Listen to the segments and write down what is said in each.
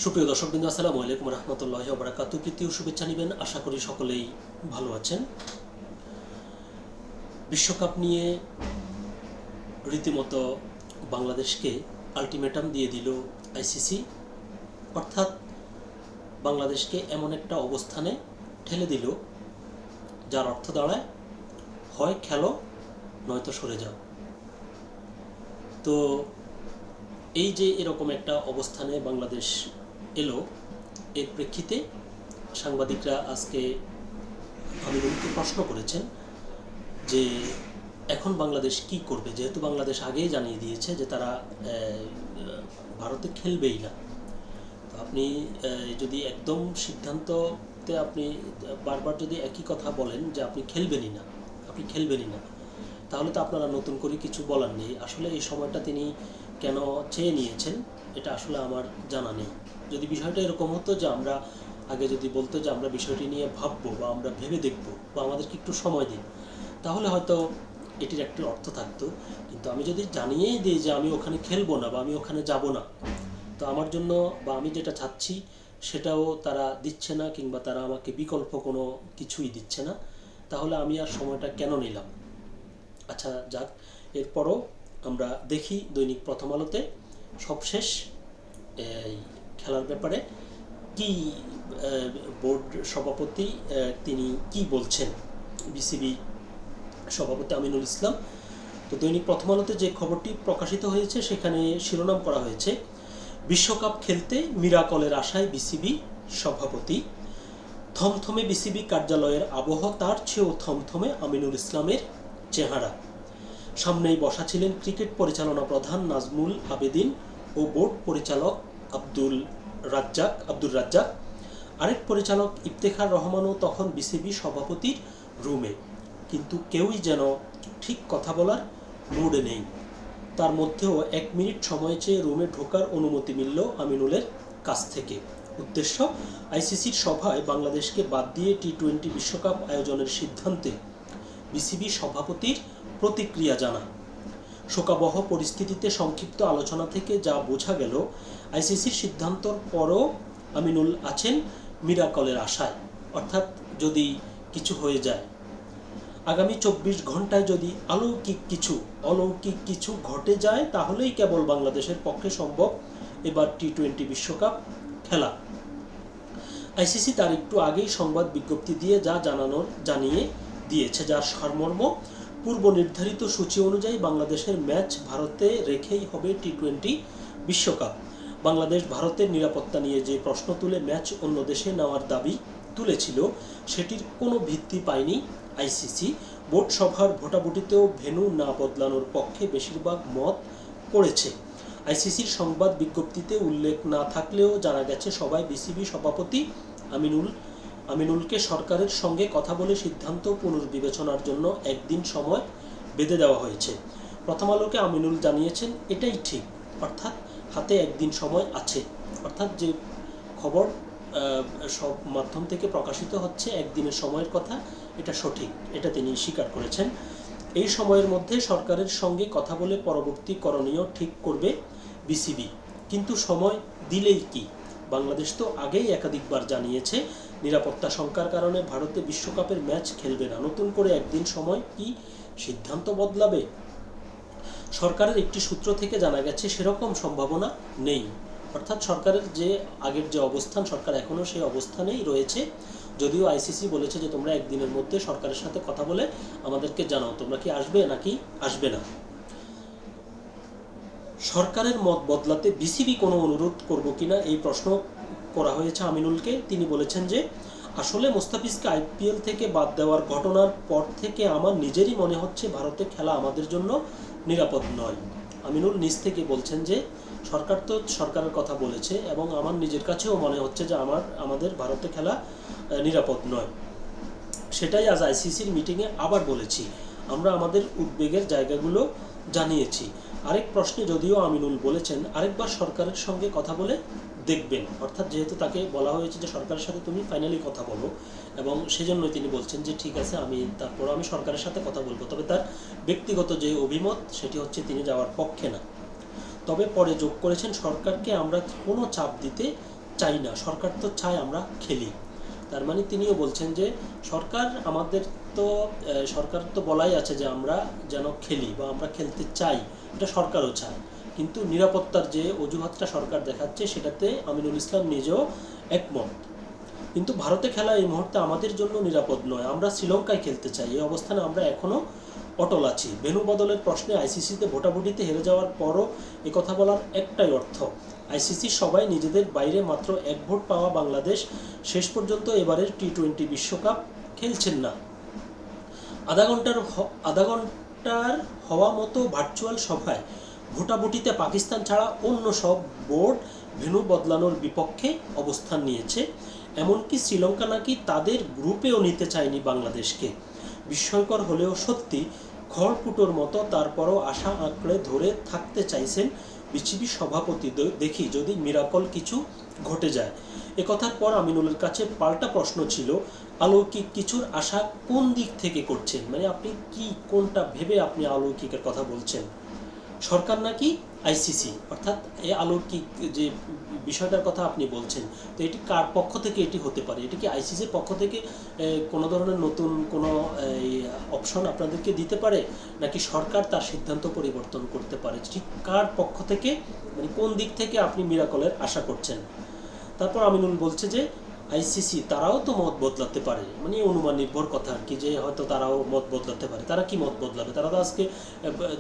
সুপ্রিয় দর্শকবৃন্দ, আসসালামু আলাইকুম রহমতুল্লাহি ওয়া বারাকাতুহু। প্রীতি ও শুভেচ্ছা নেবেন, আশা করি সকলেই ভালো আছেন। বিশ্বকাপ নিয়ে রীতিমতো বাংলাদেশকে আলটিমেটাম দিয়ে দিল আইসিসি, অর্থাৎ বাংলাদেশকে এমন একটা অবস্থানে ঠেলে দিল যার অর্থ দাঁড়ায় হয় খেলো নয়তো সরে যাও। তো এই যে এরকম একটা অবস্থানে বাংলাদেশ এলো, এর প্রেক্ষিতে সাংবাদিকরা আজকে আমিনুলকে প্রশ্ন করেছেন যে এখন বাংলাদেশ কি করবে, যেহেতু বাংলাদেশ আগেই জানিয়ে দিয়েছে যে তারা ভারতে খেলবেই না। তো আপনি যদি একদম সিদ্ধান্ততে আপনি বারবার যদি একই কথা বলেন যে আপনি খেলবেনই না, তাহলে তো আপনারা নতুন করে কিছু বলার নেই। আসলে এই সময়টা তিনি কেন চেয়ে নিয়েছেন এটা আসলে আমার জানা নেই। যদি বিষয়টা এরকম হতো যে আমরা আগে যদি বলতো যে আমরা বিষয়টি নিয়ে ভাববো বা আমরা ভেবে দেখবো বা আমাদেরকে একটু সময় দিন, তাহলে হয়তো এটির একটি অর্থ থাকতো। কিন্তু আমি যদি জানিয়েই দিই যে আমি ওখানে খেলবো না বা আমি ওখানে যাব না, তো আমার জন্য বা আমি যেটা চাচ্ছি সেটাও তারা দিচ্ছে না, কিংবা তারা আমাকে বিকল্প কোনো কিছুই দিচ্ছে না, তাহলে আমি আর সময়টা কেন নিলাম? আচ্ছা যাক, এরপরও আমরা দেখি দৈনিক প্রথম আলোতে সবশেষ এই খেলার ব্যাপারে কি বোর্ড সভাপতি তিনি কি বলছেন, বিসিবি সভাপতি আমিনুল ইসলাম। তো দৈনিক প্রথম আলোতে যে খবরটি প্রকাশিত হয়েছে সেখানে শিরোনাম করা হয়েছে, বিশ্বকাপ খেলতে মিরাকলের আশায় বিসিবি সভাপতি। থমথমে বিসিবি কার্যালয়ের আবহ, তার চেয়েও থমথমে আমিনুল ইসলামের চেহারা। সামনেই বসা ছিলেন ক্রিকেট পরিচালনা প্রধান নাজমুল আবেদিন ও বোর্ড পরিচালক আব্দুর রাজ্জাক। আরেক পরিচালক ইফতেখার রহমানও তখন বিসিবি সভাপতির রুমে, কিন্তু কেউই যেন ঠিক কথা বলার মুডে নেই। তার মধ্যেও 1 মিনিট সময় চেয়ে রুমে ঢোকার অনুমতি মিলল আমিনুলের কাছ থেকে। উদ্দেশ্য, আইসিসির সভায় বাংলাদেশকে বাদ দিয়ে টি-20 বিশ্বকাপ আয়োজনের সিদ্ধান্তে বিসিবি সভাপতির প্রতিক্রিয়া জানা। শোকাবহ পরিস্থিতিতে সংক্ষিপ্ত আলোচনা থেকে যা বোঝা গেল, আইসিসির সিদ্ধান্তর পরও আমিনুল আছেন মিরাকলের আশায়, অর্থাৎ যদি কিছু হয়ে যায়, আগামী 24 ঘন্টায় যদি অলৌকিক কিছু ঘটে যায়, তাহলেই কেবল বাংলাদেশের পক্ষে সম্ভব এবার টি-20 বিশ্বকাপ খেলা। আইসিসি তার একটু আগেই সংবাদ বিজ্ঞপ্তি দিয়ে যা জানিয়ে দিয়েছে, যার সারমর্ম পূর্ব নির্ধারিত সূচি অনুযায়ী বাংলাদেশের ম্যাচ ভারতে রেখেই হবে টি-20 বিশ্বকাপ। বাংলাদেশ ভারতের নিরাপত্তা নিয়ে যে প্রশ্ন তুলে ম্যাচ অন্য দেশে নেওয়ার দাবি তুলেছিল, সেটির কোনো ভিত্তি পায়নি আইসিসি। বোর্ড সভার ভোটাভুটিতেও ভেন্যু না বদলানোর পক্ষে বেশিরভাগ মত পড়েছে। আইসিসির সংবাদ বিজ্ঞপ্তিতে উল্লেখ না থাকলেও জানা গেছে, সবাই বিসিবি সভাপতি আমিনুলকে সরকারের সঙ্গে কথা বলে সিদ্ধান্ত পুনর্বিবেচনার জন্য একদিন সময় বেঁধে দেওয়া হয়েছে। প্রথম আলোকে আমিনুল জানিয়েছেন এটাই ঠিক, অর্থাৎ হাতে একদিন সময় আছে। অর্থাৎ যে খবর সব মাধ্যম থেকে প্রকাশিত হচ্ছে একদিনের সময়ের কথা, এটা সঠিক, এটা তিনি স্বীকার করেছেন। এই সময়ের মধ্যে সরকারের সঙ্গে কথা বলে পরবর্তী করণীয় ঠিক করবে বিসিবি। কিন্তু সময় দিলেই কি? বাংলাদেশ তো আগেই একাধিকবার জানিয়েছে নিরাপত্তা শঙ্কার কারণে ভারতে বিশ্বকাপের ম্যাচ খেলবে না। নতুন করে একদিন সময় কি সিদ্ধান্ত বদলাবে? সরকারের একটি সূত্র থেকে জানা গেছে সেরকম সম্ভাবনা নেই। অর্থাৎ সরকারের যে আগের যে অবস্থান, সরকার এখনও সেই অবস্থানেই রয়েছে। যদিও আইসিসি বলেছে যে তোমরা একদিনের মধ্যে সরকারের সাথে কথা বলে আমাদেরকে জানাও তোমরা কি আসবে নাকি আসবে না। সরকারের মত বদলাতে বিসিবি কোনো অনুরোধ করবো কিনা এই প্রশ্ন করা হয়েছে আমিনুলকে। তিনি বলেছেন যে আসলে মোস্তাফিজকে আইপিএল থেকে বাদ দেওয়ার ঘটনার পর থেকে আমার নিজেরই মনে হচ্ছে ভারতে খেলা আমাদের জন্য নিরাপদ নয়। আমিনুল নিজ থেকে বলছেন যে সরকার তো সরকারের কথা বলেছে এবং আমার নিজের কাছেও মনে হচ্ছে যে আমাদের ভারতে খেলা নিরাপদ নয়। সেটাই আজ আইসিসির মিটিংয়ে আবার বলেছি, আমরা আমাদের উদ্বেগের জায়গাগুলো জানিয়েছি। আরেক প্রশ্নে যদিও আমিনুল বলেছেন আরেকবার সরকারের সঙ্গে কথা বলে দেখবেন, অর্থাৎ যেহেতু তাকে বলা হয়েছে যে সরকারের সাথে তুমি ফাইনালি কথা বলো, এবং সেজন্যই তিনি বলছেন যে ঠিক আছে আমি সরকারের সাথে কথা বলবো। তবে তার ব্যক্তিগত যে অভিমত সেটি হচ্ছে তিনি যাওয়ার পক্ষে না। তবে পরে যোগ করেছেন সরকারকে আমরা কোনো চাপ দিতে চাই না, সরকার তো চায় আমরা খেলি। তার মানে তিনিও বলছেন যে সরকার আমাদের তো সরকার তো বলাই আছে যে আমরা যেন খেলি বা আমরা খেলতে চাই, এটা সরকারও চায়। কিন্তু নিরাপত্তার যে অজুহাতটা সরকার দেখাচ্ছে সেটাতে আমিনুল ইসলাম নিজেও একমত। কিন্তু ভারতে খেলা এই মুহূর্তে আমাদের জন্য নিরাপদ নয়, আমরা শ্রীলঙ্কায় খেলতে চাই। এই অবস্থানে আমরা এখনও অটল আছি। ভেন্যু বদলের প্রশ্নে আইসিসিতে ভোটাভুটিতে হেরে যাওয়ার পরও একথা বলার একটাই অর্থ, আইসিসি সবাই নিজেদের বাইরে মাত্র এক ভোট পাওয়া বাংলাদেশ শেষ পর্যন্ত এবারের টি-20 বিশ্বকাপ খেলছেন না। আধা ঘন্টার হওয়া মতো ভার্চুয়াল সভায় ভোটাভুটিতে পাকিস্তান ছাড়া অন্য সব বোর্ড ভেন্যু বদলানোর বিপক্ষে অবস্থান নিয়েছে। এমনকি শ্রীলঙ্কা নাকি তাদের গ্রুপেও নিতে চায়নি বাংলাদেশকে। বিস্ময়কর হলেও সত্যি, খড়কুটোর মতো তারপরও আশা আঁকড়ে ধরে থাকতে চাইছেন বিসিবি সভাপতি। দেখি যদি মিরাকল কিছু ঘটে যায়। একথার পর আমিনুলের কাছে পাল্টা প্রশ্ন ছিল, অলৌকিক কিছুর আশা কোন দিক থেকে করছেন? মানে আপনি কি, কোনটা ভেবে আপনি অলৌকিকের কথা বলছেন? সরকার নাকি আইসিসি? অর্থাৎ এই অলৌকিক যে বিষয়টার কথা আপনি বলছেন, তো এটি কার পক্ষ থেকে এটি হতে পারে? এটি কি আইসিসির পক্ষ থেকে কোনো ধরনের নতুন কোনো অপশন আপনাদেরকে দিতে পারে, নাকি সরকার তার সিদ্ধান্ত পরিবর্তন করতে পারে? ঠিক কার পক্ষ থেকে, মানে কোন দিক থেকে আপনি মিরাকলের আশা করছেন? তারপর আমিনুল বলছে যে আইসিসি তারাও তো মত বদলাতে পারে, মানে অনুমান নির্ভর কথা আর কি, যে হয়তো তারাও মত বদলাতে পারে। তারা কি মত বদলাবে? তারা তো আজকে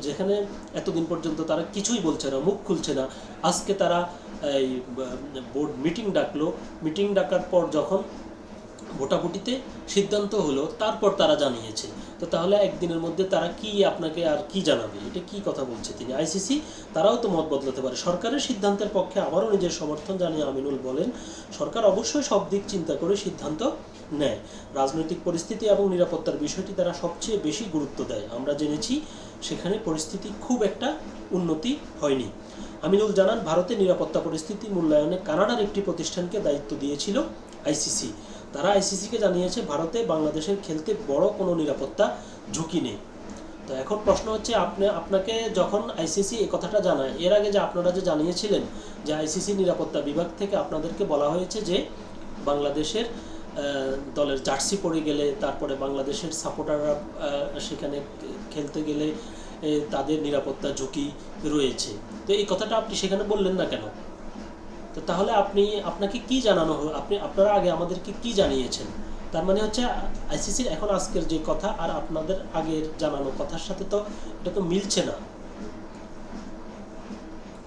যেখানে এতদিন পর্যন্ত তারা কিছুই বলছে না, মুখ খুলছে না, আজকে তারা এই বোর্ড মিটিং ডাকলো, মিটিং ডাকার পর যখন ভোটাভুটিতে সিদ্ধান্ত হলো তারপর তারা জানিয়েছে। তো তাহলে একদিনের মধ্যে তারা কি আপনাকে আর কি জানাবে? এটা কি কথা বলছে তিনি? আইসিসি তারাও তো মত বদলাতে পারে। সরকারের সিদ্ধান্তের পক্ষে আবারও নিজের সমর্থন জানিয়ে আমিনুল বলেন, সরকার অবশ্যই সব দিক চিন্তা করে সিদ্ধান্ত নেয়। রাজনৈতিক পরিস্থিতি এবং নিরাপত্তার বিষয়টি তারা সবচেয়ে বেশি গুরুত্ব দেয়। আমরা জেনেছি সেখানে পরিস্থিতি খুব একটা উন্নতি হয়নি। আমিনুল জানান, ভারতের নিরাপত্তা পরিস্থিতি মূল্যায়নে কানাডার একটি প্রতিষ্ঠানকে দায়িত্ব দিয়েছিল আইসিসি। তারা আইসিসিকে জানিয়েছে ভারতে বাংলাদেশের খেলতে বড় কোনো নিরাপত্তা ঝুঁকি নেই। তো এখন প্রশ্ন হচ্ছে, আপনাকে যখন আইসিসি এই কথাটা জানায়, এর আগে যে আপনারা যে জানিয়েছিলেন যে আইসিসি নিরাপত্তা বিভাগ থেকে আপনাদেরকে বলা হয়েছে যে বাংলাদেশের দলের জার্সি পরে গেলে, তারপরে বাংলাদেশের সাপোর্টাররা সেখানে খেলতে গেলে তাদের নিরাপত্তা ঝুঁকি রয়েছে, তো এই কথাটা আপনি সেখানে বললেন না কেন? তো তাহলে আপনাকে কি জানানো হলো? আপনারা আগে আমাদেরকে কি জানিয়েছেন? তার মানে হচ্ছে আইসিসির এখন আজকের যে কথা আর আপনাদের আগের জানানো কথার সাথে তো এটা তো মিলছে না।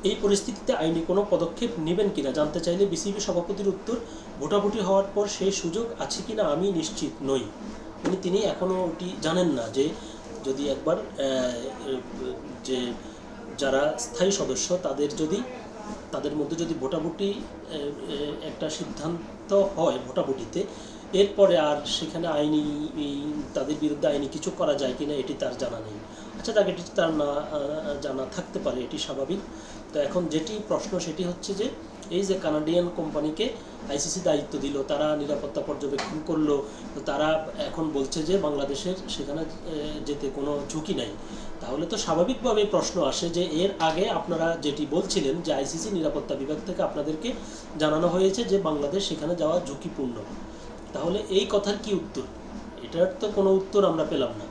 এই পরিস্থিতিতে আইনি কোনো পদক্ষেপ নেবেন কিনা জানতে চাইলে বিসিবি সভাপতির উত্তর, ভোটাভুটি হওয়ার পর সেই সুযোগ আছে কিনা আমি নিশ্চিত নই। মানে তিনি এখনও ওটি জানেন না যে যদি একবার যে যারা স্থায়ী সদস্য তাদের মধ্যে যদি ভোটাভুটি একটা সিদ্ধান্ত হয় ভোটাভুটিতে, এরপরে আর সেখানে আইনি তাদের বিরুদ্ধে আইনি কিছু করা যায় কিনা এটি তার জানা নেই। আচ্ছা, তাকে এটি তার না জানা থাকতে পারে, এটি স্বাভাবিক। তো এখন যেটি প্রশ্ন সেটি হচ্ছে যে এই যে কানাডিয়ান কোম্পানিকে আইসিসি দায়িত্ব দিল, তারা নিরাপত্তা পর্যবেক্ষণ করলো, তো তারা এখন বলছে যে বাংলাদেশের সেখানে যেতে কোনো ঝুঁকি নাই। তাহলে তো স্বাভাবিকভাবেই প্রশ্ন আসে যে এর আগে আপনারা যেটি বলছিলেন যে আইসিসি নিরাপত্তা বিভাগ থেকে আপনাদেরকে জানানো হয়েছে যে বাংলাদেশ সেখানে যাওয়া ঝুঁকিপূর্ণ, তাহলে এই কথার কি উত্তর? এটার তো কোনো উত্তর আমরা পেলাম না।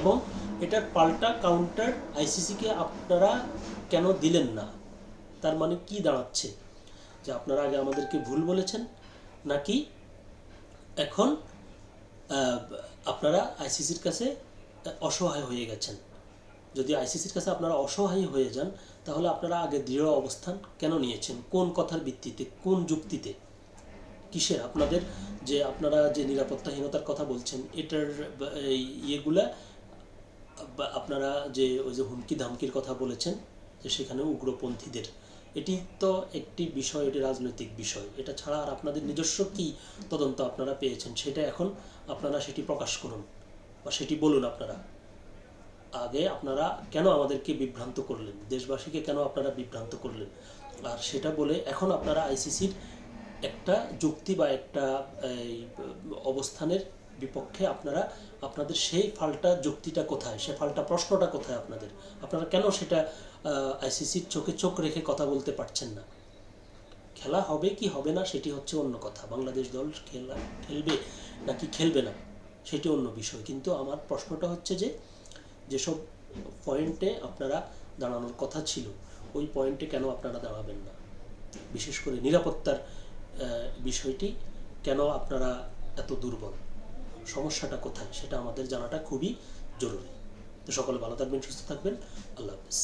এবং এটার পাল্টা কাউন্টার আইসিসিকে আপনারা কেন দিলেন না? তার মানে কি দাঁড়াচ্ছে? যে আপনারা আগে আমাদেরকে ভুল বলেছেন, নাকি এখন আপনারা আইসিসির কাছে অসহায় হয়ে গেছেন? যদি আইসিসির কাছে আপনারা অসহায় হয়ে যান, তাহলে আপনারা আগে দৃঢ় অবস্থান কেন নিয়েছেন? কোন কথার ভিত্তিতে, কোন যুক্তিতে, কিসের আপনাদের যে আপনারা যে নিরাপত্তাহীনতার কথা বলছেন, এটার ইয়েগুলা আপনারা যে ওই যে হুমকি ধামকির কথা বলেছেন যে সেখানে উগ্রপন্থীদের, এটি তো একটি বিষয়, এটি রাজনৈতিক বিষয়। এটা ছাড়া আর আপনাদের নিজস্ব কি তদন্ত আপনারা পেয়েছেন সেটা এখন আপনারা সেটি প্রকাশ করুন বা সেটি বলুন। আগে আপনারা কেন আমাদেরকে বিভ্রান্ত করলেন, দেশবাসীকে কেন আপনারা বিভ্রান্ত করলেন? আর সেটা বলে এখন আপনারা আইসিসির একটা যুক্তি বা একটা অবস্থানের বিপক্ষে আপনাদের সেই ফাল্টা যুক্তিটা কোথায়, সে ফাল্টা প্রশ্নটা কোথায় আপনারা কেন সেটা আইসিসির চোখে চোখ রেখে কথা বলতে পারছেন না? খেলা হবে কি হবে না সেটি হচ্ছে অন্য কথা, বাংলাদেশ দল খেলবে নাকি খেলবে না সেটি অন্য বিষয়। কিন্তু আমার প্রশ্নটা হচ্ছে যে যেসব পয়েন্টে আপনারা দাঁড়ানোর কথা ছিল ওই পয়েন্টে কেন আপনারা দাঁড়াবেন না? বিশেষ করে নিরাপত্তার বিষয়টি কেন আপনারা এত দুর্বল, সমস্যাটা কোথায় সেটা আমাদের জানাটা খুবই জরুরি। তো সকলে ভালো থাকবেন, সুস্থ থাকবেন, আল্লাহ হাফেজ।